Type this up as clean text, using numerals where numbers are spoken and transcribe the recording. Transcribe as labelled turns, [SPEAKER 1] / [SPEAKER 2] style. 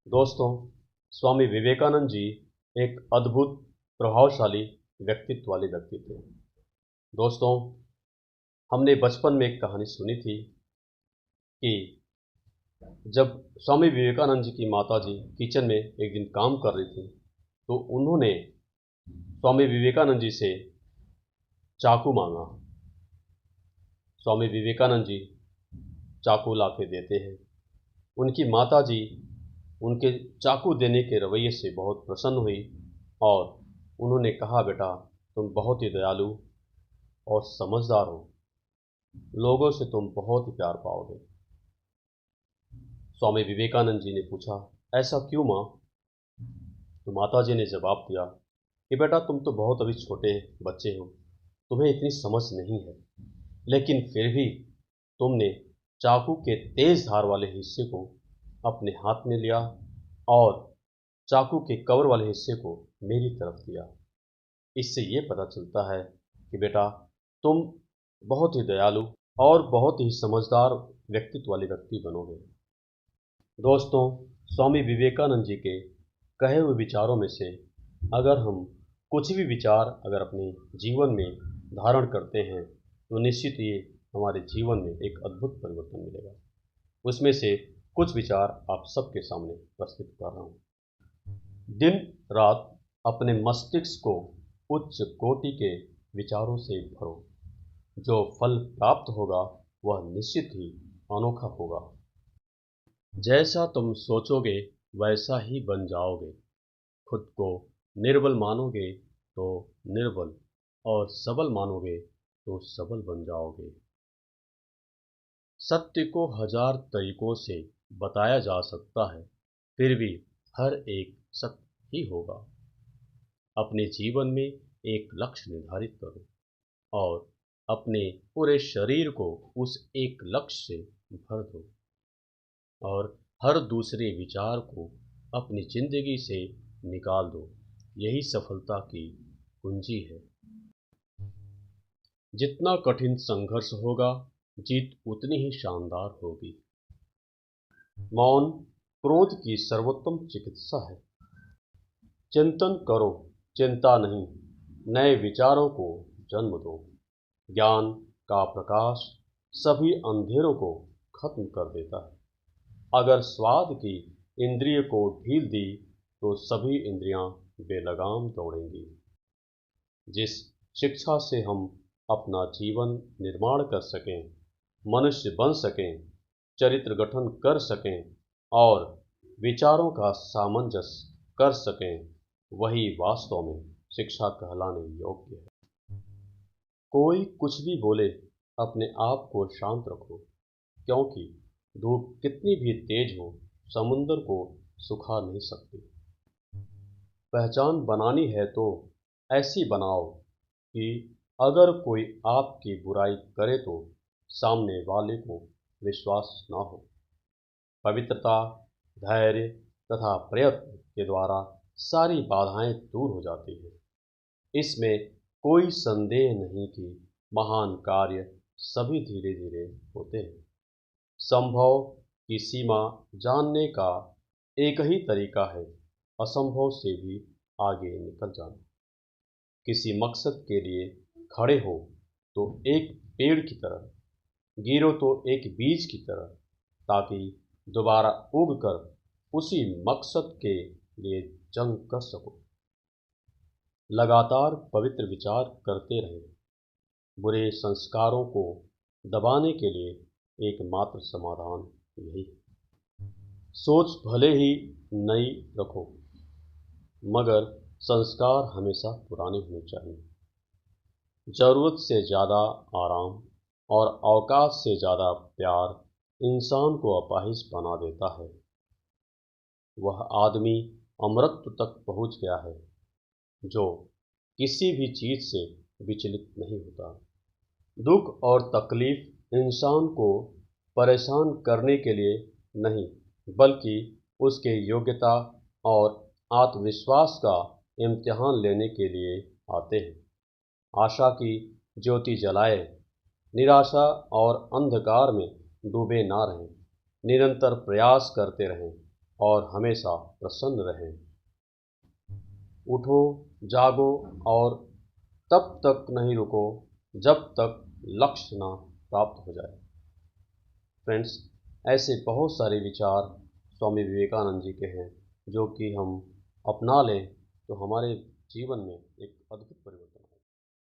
[SPEAKER 1] दोस्तों, स्वामी विवेकानंद जी एक अद्भुत प्रभावशाली व्यक्तित्व वाले व्यक्ति थे। दोस्तों, हमने बचपन में एक कहानी सुनी थी कि जब स्वामी विवेकानंद जी की माता जी किचन में एक दिन काम कर रही थी, तो उन्होंने स्वामी विवेकानंद जी से चाकू मांगा। स्वामी विवेकानंद जी चाकू ला के देते हैं। उनकी माता जी उनके चाकू देने के रवैये से बहुत प्रसन्न हुई और उन्होंने कहा, बेटा तुम बहुत ही दयालु और समझदार हो, लोगों से तुम बहुत ही प्यार पाओगे। स्वामी विवेकानंद जी ने पूछा, ऐसा क्यों माँ? तो माता जी ने जवाब दिया कि बेटा तुम तो बहुत अभी छोटे बच्चे हो, तुम्हें इतनी समझ नहीं है, लेकिन फिर भी तुमने चाकू के तेज धार वाले हिस्से को अपने हाथ में लिया और चाकू के कवर वाले हिस्से को मेरी तरफ दिया। इससे ये पता चलता है कि बेटा तुम बहुत ही दयालु और बहुत ही समझदार व्यक्तित्व वाले व्यक्ति बनोगे। दोस्तों, स्वामी विवेकानंद जी के कहे हुए विचारों में से अगर हम कुछ भी विचार अगर अपने जीवन में धारण करते हैं तो निश्चित ये हमारे जीवन में एक अद्भुत परिवर्तन मिलेगा। उसमें से कुछ विचार आप सबके सामने प्रस्तुत कर रहा हूँ। दिन रात अपने मस्तिष्क को उच्च कोटि के विचारों से भरो। जो फल प्राप्त होगा वह निश्चित ही अनोखा होगा। जैसा तुम सोचोगे वैसा ही बन जाओगे। खुद को निर्बल मानोगे तो निर्बल, और सबल मानोगे तो सबल बन जाओगे। सत्य को हजार तरीकों से बताया जा सकता है, फिर भी हर एक सत्य ही होगा। अपने जीवन में एक लक्ष्य निर्धारित करो और अपने पूरे शरीर को उस एक लक्ष्य से भर दो और हर दूसरे विचार को अपनी जिंदगी से निकाल दो। यही सफलता की कुंजी है। जितना कठिन संघर्ष होगा, जीत उतनी ही शानदार होगी। मौन क्रोध की सर्वोत्तम चिकित्सा है। चिंतन करो, चिंता नहीं, नए विचारों को जन्म दो। ज्ञान का प्रकाश सभी अंधेरों को खत्म कर देता है। अगर स्वाद की इंद्रिय को ढील दी तो सभी इंद्रियां बेलगाम दौड़ेंगी। जिस शिक्षा से हम अपना जीवन निर्माण कर सकें, मनुष्य बन सकें, चरित्र गठन कर सकें और विचारों का सामंजस्य कर सकें, वही वास्तव में शिक्षा कहलाने योग्य है। कोई कुछ भी बोले, अपने आप को शांत रखो, क्योंकि धूप कितनी भी तेज हो समुंदर को सुखा नहीं सकती। पहचान बनानी है तो ऐसी बनाओ कि अगर कोई आपकी बुराई करे तो सामने वाले को विश्वास न हो। पवित्रता, धैर्य तथा प्रयत्न के द्वारा सारी बाधाएं दूर हो जाती हैं। इसमें कोई संदेह नहीं कि महान कार्य सभी धीरे धीरे होते हैं। संभव की सीमा जानने का एक ही तरीका है, असंभव से भी आगे निकल जाना। किसी मकसद के लिए खड़े हो तो एक पेड़ की तरह, गिरो तो एक बीज की तरह, ताकि दोबारा उगकर उसी मकसद के लिए जंग कर सको। लगातार पवित्र विचार करते रहें। बुरे संस्कारों को दबाने के लिए एकमात्र समाधान यही है। सोच भले ही नई रखो, मगर संस्कार हमेशा पुराने होने चाहिए। जरूरत से ज़्यादा आराम और अवकाश से ज़्यादा प्यार इंसान को अपाहिज बना देता है। वह आदमी अमरत्व तक पहुंच गया है जो किसी भी चीज़ से विचलित नहीं होता। दुख और तकलीफ इंसान को परेशान करने के लिए नहीं, बल्कि उसके योग्यता और आत्मविश्वास का इम्तिहान लेने के लिए आते हैं। आशा की ज्योति जलाए, निराशा और अंधकार में डूबे ना रहें, निरंतर प्रयास करते रहें। और हमेशा प्रसन्न रहें। उठो, जागो और तब तक नहीं रुको जब तक लक्ष्य ना प्राप्त हो जाए। फ्रेंड्स, ऐसे बहुत सारे विचार स्वामी विवेकानंद जी के हैं जो कि हम अपना लें तो हमारे जीवन में एक अद्भुत परिवर्तन